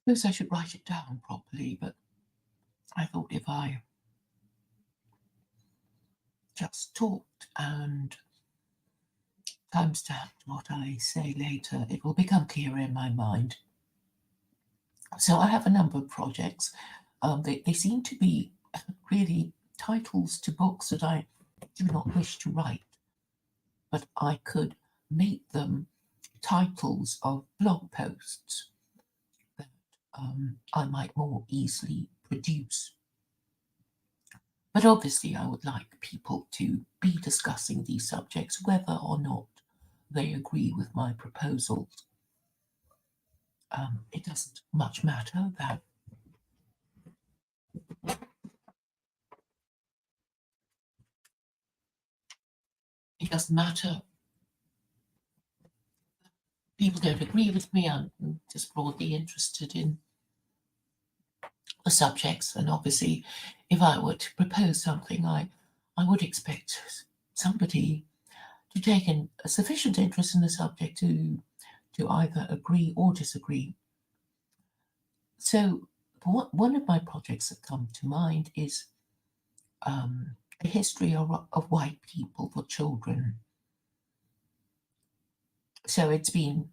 suppose I should write it down properly, but I thought if I just talked and timestamped what I say later, it will become clearer in my mind. So I have a number of projects. They seem to be really titles to books that I do not wish to write, but I could make them titles of blog posts that I might more easily produce. But obviously, I would like people to be discussing these subjects, whether or not they agree with my proposals. It doesn't much matter that it doesn't matter. People don't agree with me. I'm just broadly interested in the subjects, and obviously, if I were to propose something, I would expect somebody to take a sufficient interest in the subject to either agree or disagree. So, one of my projects that come to mind is a history of white people for children. So it's been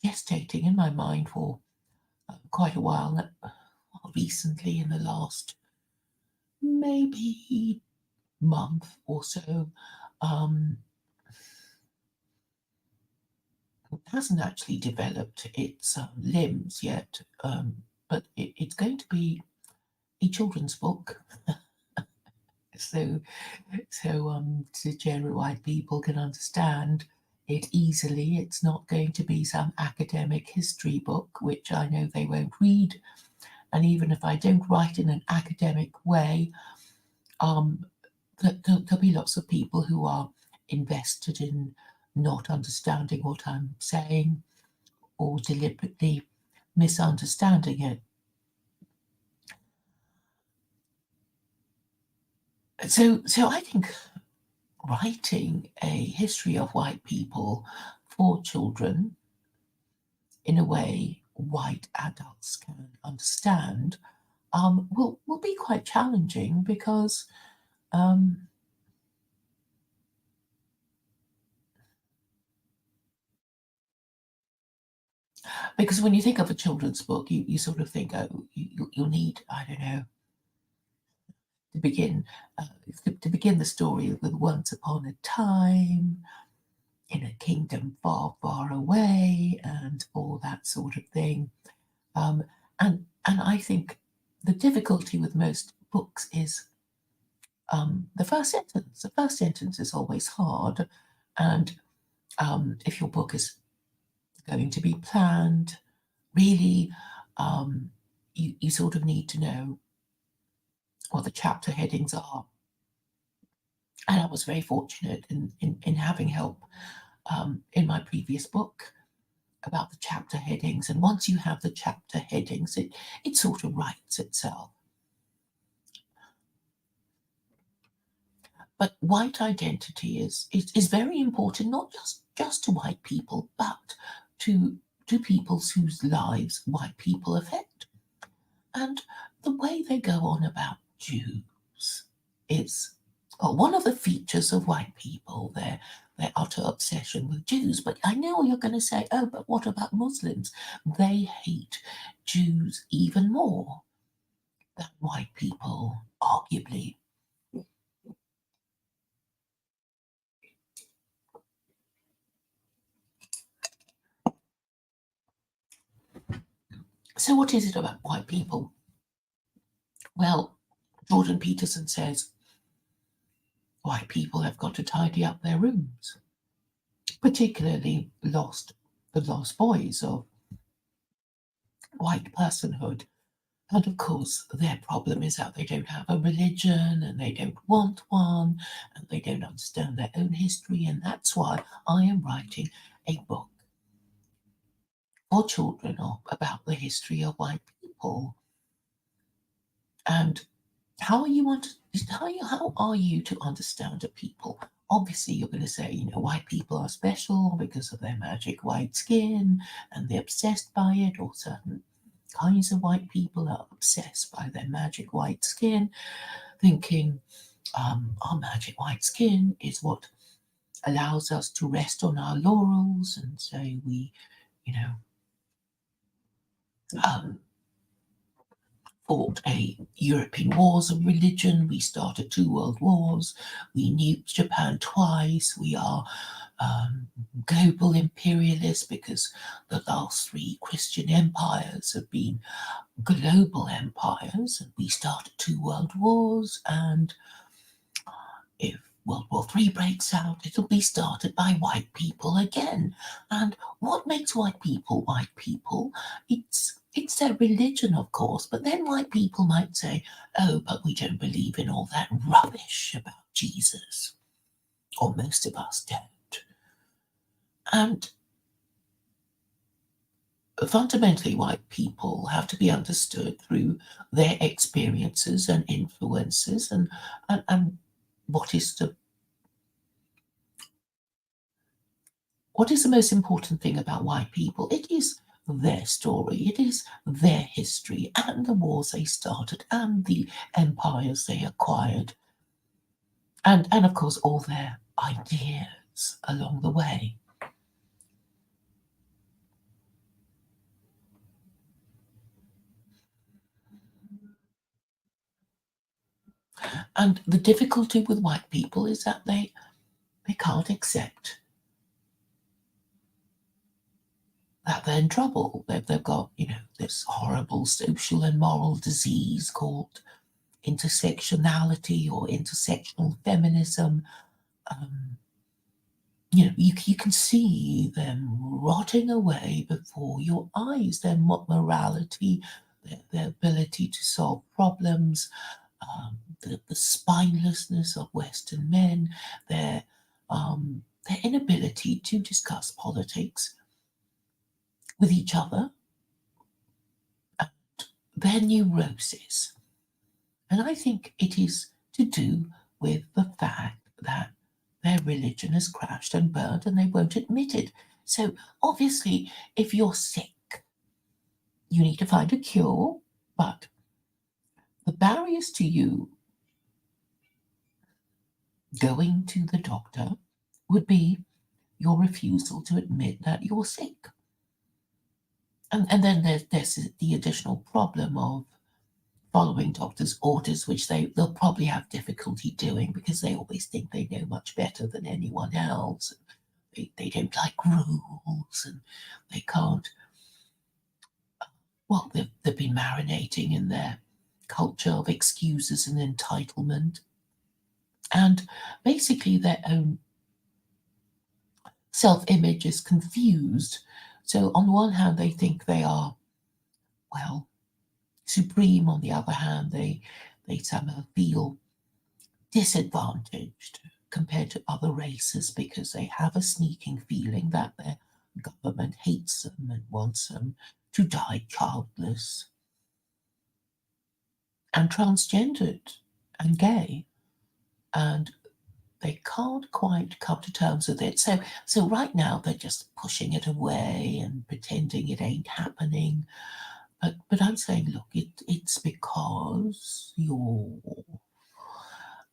gestating in my mind for quite a while. Recently, in the last maybe month or so, it hasn't actually developed its limbs yet, but it's going to be a children's book. So general white people can understand it easily. It's not going to be some academic history book, which I know they won't read. And even if I don't write in an academic way, there'll be lots of people who are invested in not understanding what I'm saying or deliberately misunderstanding it. So I think writing a history of white people for children in a way white adults can understand will be quite challenging um, because when you think of a children's book, you sort of think, oh, you'll need, I don't know, to begin uh, to begin the story with once upon a time in a kingdom far, far away, and all that sort of thing. Um, and I think the difficulty with most books is the first sentence. The first sentence is always hard, and if your book is going to be planned, really, you sort of need to know what the chapter headings are. And I was very fortunate in having help in my previous book about the chapter headings. And once you have the chapter headings, it sort of writes itself. But white identity is very important, not just to white people, but to peoples whose lives white people affect. And the way they go on about Jews is one of the features of white people, their utter obsession with Jews. But I know you're going to say, oh, but what about Muslims? They hate Jews even more than white people, arguably. So, what is it about white people? Well, Jordan Peterson says white people have got to tidy up their rooms, particularly the lost boys of white personhood. And of course, their problem is that they don't have a religion and they don't want one and they don't understand their own history. And that's why I am writing a book for children about the history of white people. And how are you to understand a people? Obviously, you're going to say, white people are special because of their magic white skin and they're obsessed by it, or certain kinds of white people are obsessed by their magic white skin, thinking our magic white skin is what allows us to rest on our laurels, and so we, you know, um, fought a European wars of religion. We started two world wars. We nuked Japan twice. We are global imperialists because the last three Christian empires have been global empires. And we started two world wars. And if World War III breaks out, it'll be started by white people again. And what makes white people? It's their religion, of course, but then white people might say, oh, but we don't believe in all that rubbish about Jesus. Or most of us don't. And fundamentally, white people have to be understood through their experiences and influences and what is the most important thing about white people? It is their story, it is their history, and the wars they started, and the empires they acquired, and of course, all their ideas along the way. And the difficulty with white people is that they can't accept that they're in trouble. They've got, this horrible social and moral disease called intersectionality or intersectional feminism. You can see them rotting away before your eyes, their morality, their ability to solve problems, the spinelessness of Western men, their inability to discuss politics with each other, and their neurosis. And I think it is to do with the fact that their religion has crashed and burned and they won't admit it. So obviously, if you're sick, you need to find a cure, but the barriers to you going to the doctor would be your refusal to admit that you're sick. And then there's the additional problem of following doctors' orders, which they'll probably have difficulty doing because they always think they know much better than anyone else. They don't like rules and they can't. Well, they've been marinating in their culture of excuses and entitlement. And basically, their own self image is confused. So, on one hand, they think they are, well, supreme. On the other hand, they somehow feel disadvantaged compared to other races because they have a sneaking feeling that their government hates them and wants them to die childless and transgendered and gay, and they can't quite come to terms with it. So right now they're just pushing it away and pretending it ain't happening. But I'm saying, look, it's because your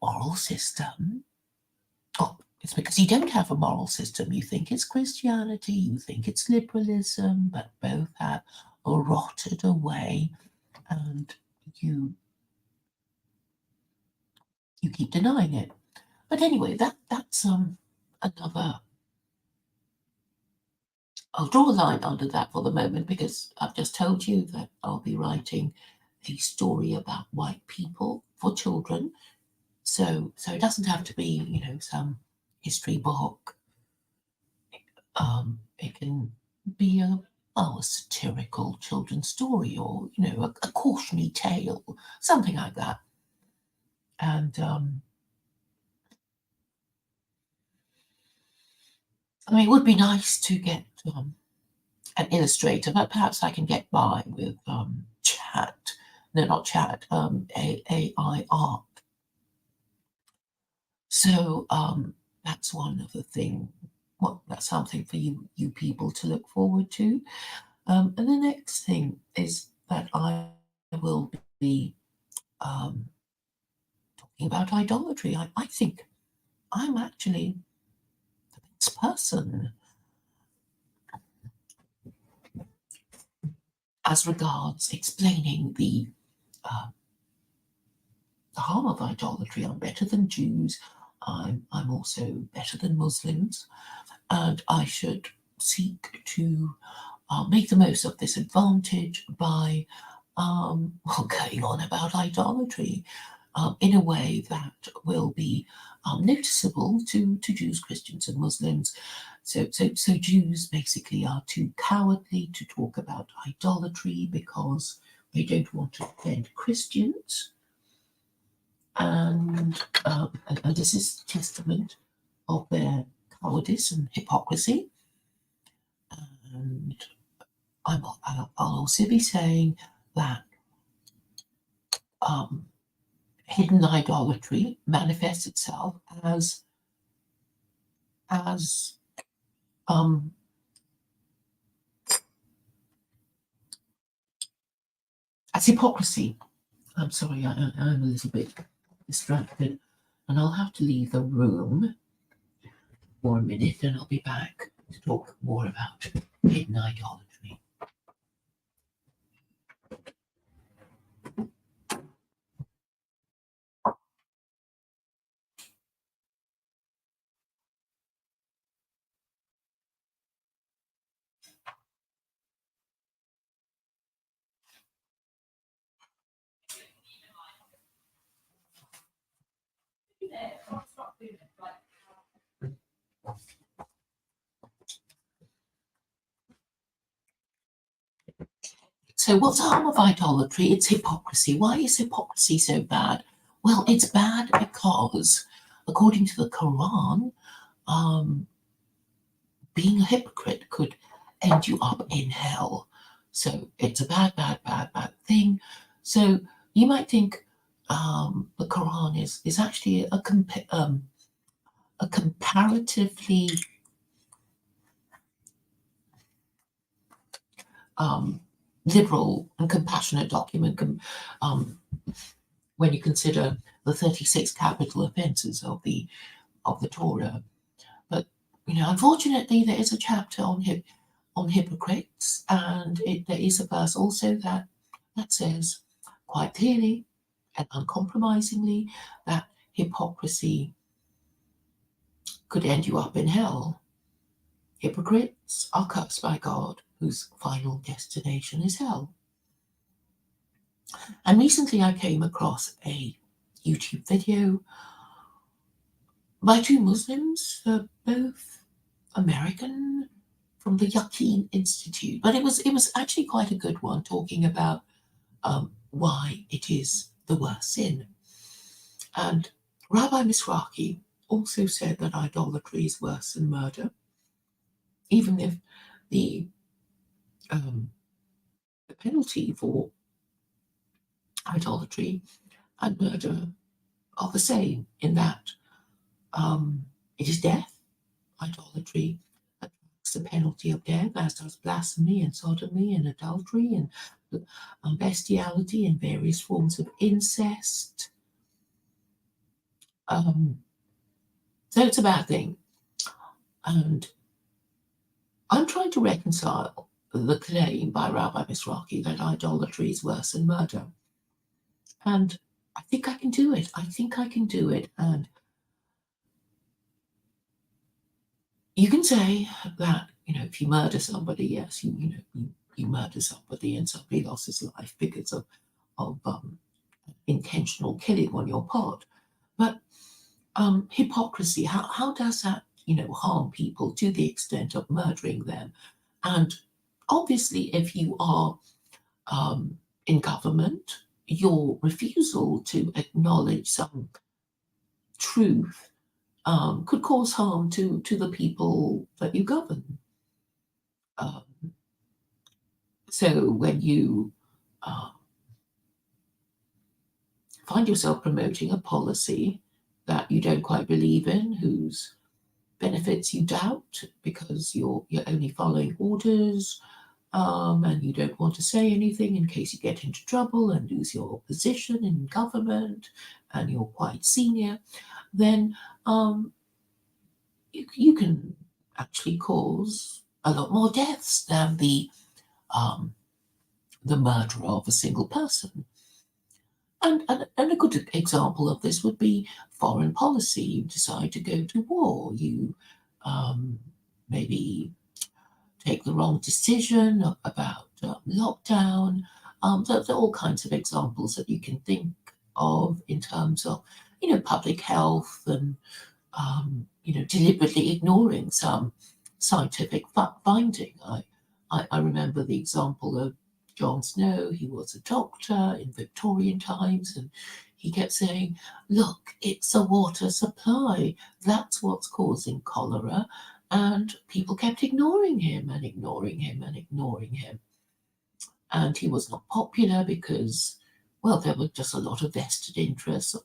moral system. Oh, it's because you don't have a moral system. You think it's Christianity, you think it's liberalism, but both have rotted away, and you you keep denying it. But anyway, that's another. I'll draw a line under that for the moment because I've just told you that I'll be writing a story about white people for children. So it doesn't have to be, some history book. It can be a satirical children's story, or a cautionary tale, something like that. And I mean, it would be nice to get an illustrator, but perhaps I can get by with chat. No, not chat. AI art. So that's one of the thing. Well, that's something for you people to look forward to. And the next thing is that I will be talking about idolatry. I think I'm actually the best person as regards explaining uh, the harm of idolatry. I'm better than Jews. I'm also better than Muslims, and I should seek to make the most of this advantage by going on about idolatry in a way that will be noticeable to Jews, Christians, and Muslims. So Jews basically are too cowardly to talk about idolatry because they don't want to offend Christians. And this is testament of their cowardice and hypocrisy. And I'll also be saying that hidden idolatry manifests itself as um, as hypocrisy. I'm sorry, I'm a little bit distracted, and I'll have to leave the room for a minute, and I'll be back to talk more about hidden idolatry. So, what's the harm of idolatry? It's hypocrisy. Why is hypocrisy so bad? Well, it's bad because, according to the Quran, being a hypocrite could end you up in hell. So, it's a bad, bad, bad, bad thing. So, you might think the Quran is actually a comparatively liberal and compassionate document when you consider the 36 capital offences of the Torah. But unfortunately, there is a chapter on hypocrites, and there is a verse also that says quite clearly and uncompromisingly that hypocrisy could end you up in hell. Hypocrites are cursed by God, whose final destination is hell. And recently I came across a YouTube video by two Muslims, both American, from the Yaqeen Institute. But it was actually quite a good one, talking about why it is the worst sin. And Rabbi Misraki also said that idolatry is worse than murder, even if the penalty for idolatry and murder are the same, in that it is death. Idolatry attracts the penalty of death, as does blasphemy and sodomy and adultery and bestiality and various forms of incest. So it's a bad thing. And I'm trying to reconcile the claim by Rabbi Misraki that idolatry is worse than murder. And I think I can do it. And you can say that, if you murder somebody, yes, you murder somebody and somebody lost his life because of intentional killing on your part. But hypocrisy, how does that, harm people to the extent of murdering them? And obviously, if you are in government, your refusal to acknowledge some truth could cause harm to the people that you govern. So when you find yourself promoting a policy that you don't quite believe in, whose benefits you doubt because you're only following orders, and you don't want to say anything in case you get into trouble and lose your position in government, and you're quite senior, then you can actually cause a lot more deaths than the murder of a single person. And a good example of this would be foreign policy. You decide to go to war. You maybe take the wrong decision about lockdown. There are all kinds of examples that you can think of in terms of, public health and, deliberately ignoring some scientific finding. I remember the example of John Snow. He was a doctor in Victorian times, and he kept saying, look, it's the water supply. That's what's causing cholera. And people kept ignoring him and ignoring him and ignoring him. And he was not popular because, well, there were just a lot of vested interests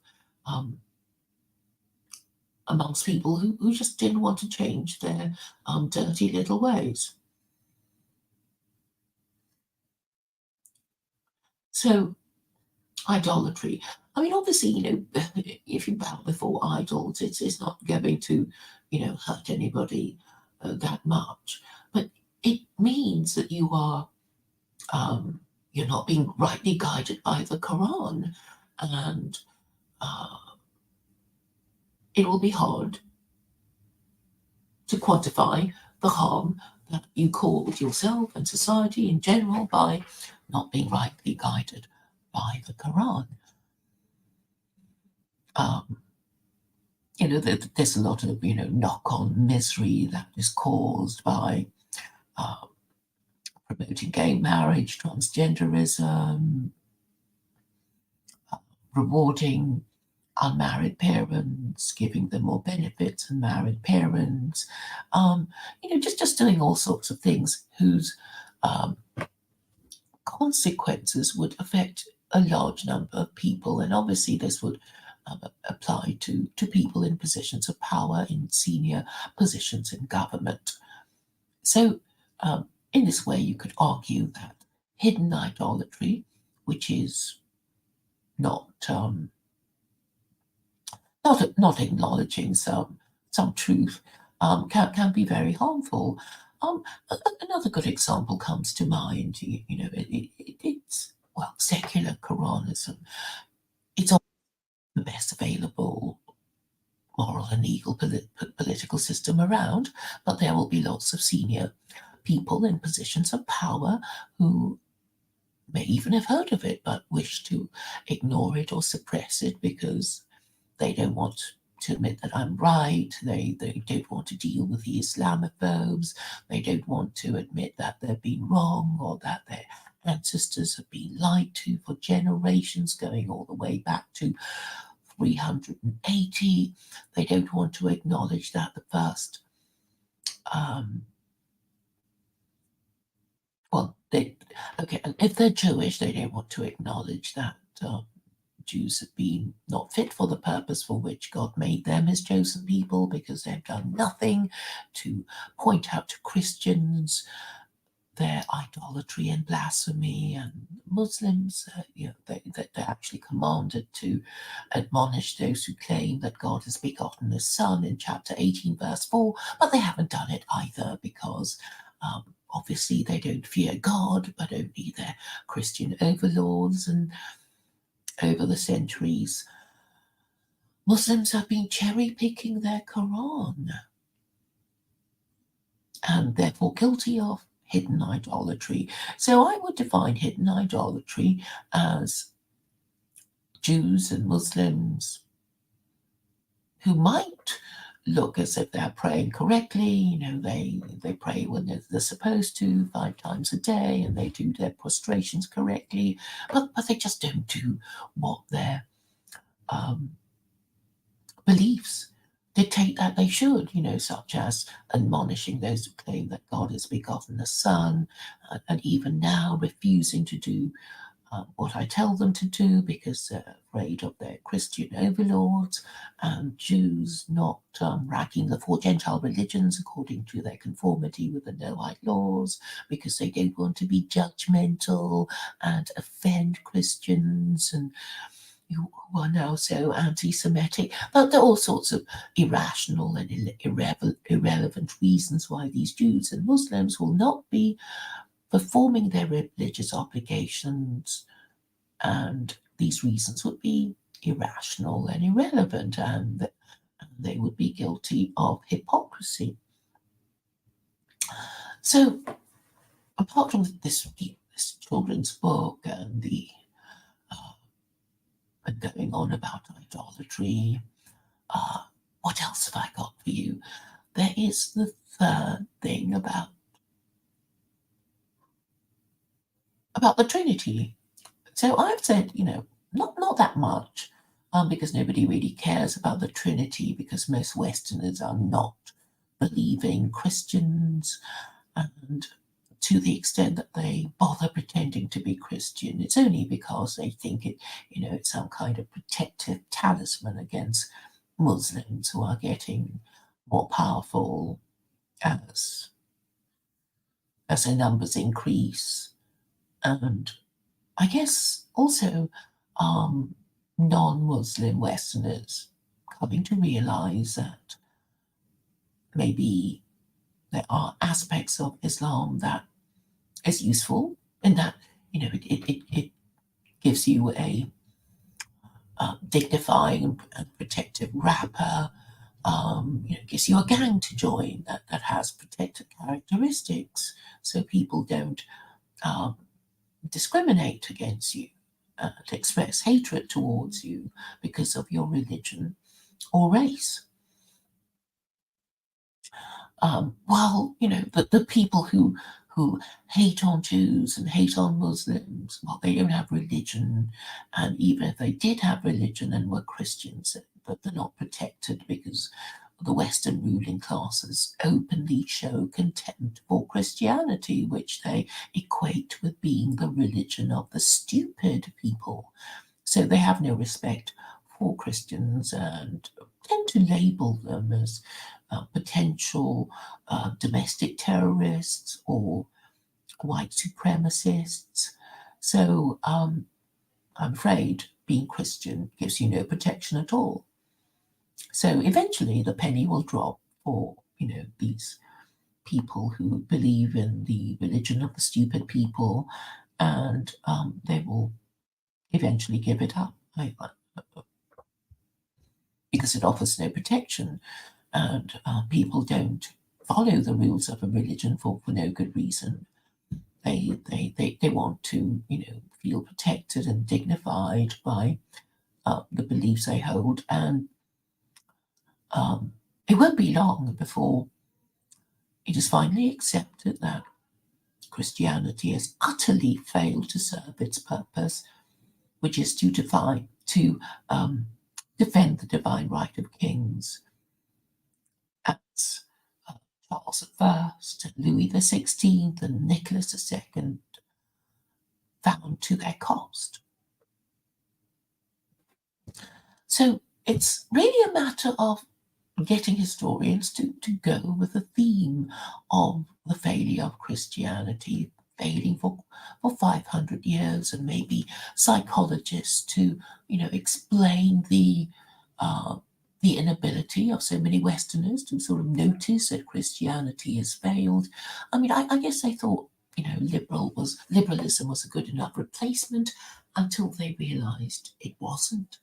amongst people who just didn't want to change their dirty little ways. So, idolatry. I mean, obviously, if you bow before idols, it's not going to, hurt anybody that much. But it means that you're not being rightly guided by the Quran, and it will be hard to quantify the harm that you caused yourself and society in general by not being rightly guided by the Quran. There's a lot of, knock-on misery that is caused by promoting gay marriage, transgenderism, rewarding unmarried parents, giving them more benefits than married parents, just doing all sorts of things whose consequences would affect a large number of people. And obviously this would apply to people in positions of power, in senior positions in government. So in this way, you could argue that hidden idolatry, which is not acknowledging some truth, can be very harmful. Another good example comes to mind. It's secular Quranism. It's the best available moral and legal political system around, but there will be lots of senior people in positions of power who may even have heard of it but wish to ignore it or suppress it because they don't want to admit that I'm right. They don't want to deal with the Islamophobes. They don't want to admit that they've been wrong or that their ancestors have been lied to for generations, going all the way back to 380. They don't want to acknowledge that the first, and if they're Jewish, they don't want to acknowledge that Jews have been not fit for the purpose for which God made them as chosen people, because they've done nothing to point out to Christians their idolatry and blasphemy. And Muslims, they're actually commanded to admonish those who claim that God has begotten a son in chapter 18, verse 4, but they haven't done it either because obviously they don't fear God, but only their Christian overlords. And over the centuries, Muslims have been cherry-picking their Quran and therefore guilty of hidden idolatry. So I would define hidden idolatry as Jews and Muslims who might look as if they're praying correctly. They pray when they're supposed to 5 times a day, and they do their prostrations correctly, but they just don't do what their beliefs dictate that they should, such as admonishing those who claim that God has begotten the Son, and even now refusing to do what I tell them to do because they're afraid of their Christian overlords, and Jews not racking the four Gentile religions according to their conformity with the Noahide laws because they don't want to be judgmental and offend Christians and who are now so anti-Semitic. But there are all sorts of irrational and irrelevant reasons why these Jews and Muslims will not be performing their religious obligations, and these reasons would be irrational and irrelevant, and they would be guilty of hypocrisy. So, apart from this children's book and the going on about idolatry, what else have I got for you? There is the third thing about the Trinity. So I've said, not that much, because nobody really cares about the Trinity because most Westerners are not believing Christians, and to the extent that they bother pretending to be Christian, it's only because they think it's some kind of protective talisman against Muslims who are getting more powerful as their numbers increase. And I guess also non-Muslim Westerners coming to realize that maybe there are aspects of Islam that is useful in that it gives you a dignifying and protective wrapper. Gives you a gang to join that has protected characteristics, so people don't discriminate against you, to express hatred towards you because of your religion or race. While the people who hate on Jews and hate on Muslims, well, they don't have religion, and even if they did have religion and were Christians, but they're not protected because the Western ruling classes openly show contempt for Christianity, which they equate with being the religion of the stupid people. So they have no respect for Christians and tend to label them as potential domestic terrorists or white supremacists. So I'm afraid being Christian gives you no protection at all. So eventually the penny will drop for, these people who believe in the religion of the stupid people, and they will eventually give it up because it offers no protection, and people don't follow the rules of a religion for no good reason. They want to, feel protected and dignified by the beliefs they hold, and it won't be long before it is finally accepted that Christianity has utterly failed to serve its purpose, which is to defend the divine right of kings, as Charles I, Louis XVI, and Nicholas II found to their cost. So it's really a matter of getting historians to go with the theme of the failure of Christianity, failing for 500 years, and maybe psychologists to, explain the inability of so many Westerners to sort of notice that Christianity has failed. I mean, I guess they thought, liberalism was a good enough replacement until they realised it wasn't.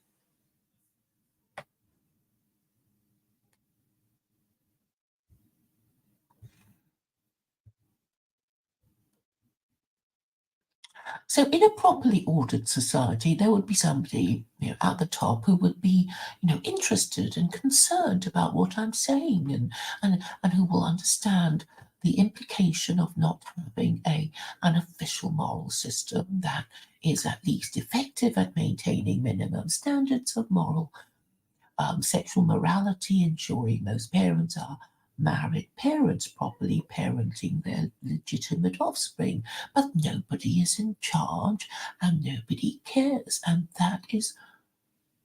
So in a properly ordered society, there would be somebody, at the top who would be, interested and concerned about what I'm saying, and who will understand the implication of not having an official moral system that is at least effective at maintaining minimum standards of moral sexual morality, ensuring most parents are married parents properly parenting their legitimate offspring, but nobody is in charge and nobody cares. And that is,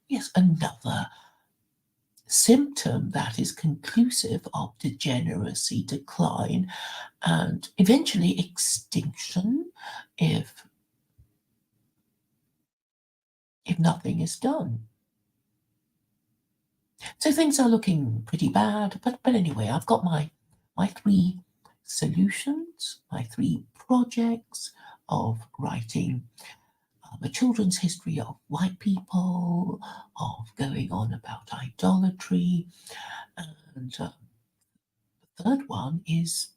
yes, another symptom that is conclusive of degeneracy, decline, and eventually extinction if nothing is done. So things are looking pretty bad, but anyway, I've got my three solutions, my three projects of writing a children's history of white people, of going on about idolatry, and the third one is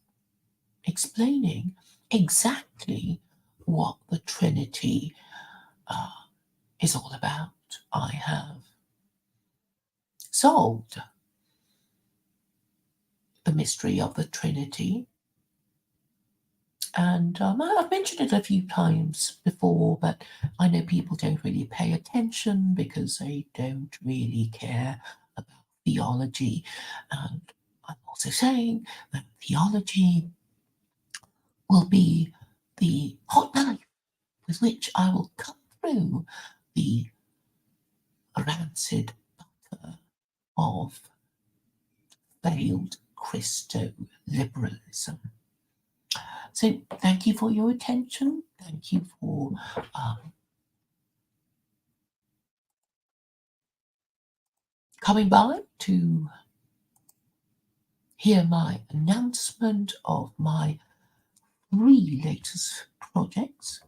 explaining exactly what the Trinity uh, is all about. I have solved the mystery of the Trinity. And I've mentioned it a few times before, but I know people don't really pay attention because they don't really care about theology. And I'm also saying that theology will be the hot knife with which I will cut through the rancid butter of failed Christo liberalism. So thank you for your attention. Thank you for coming by to hear my announcement of my three latest projects.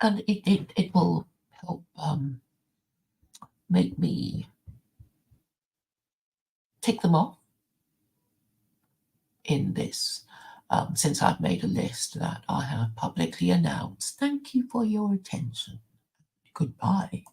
And it will help make me tick them off in this, since I've made a list that I have publicly announced. Thank you for your attention. Goodbye.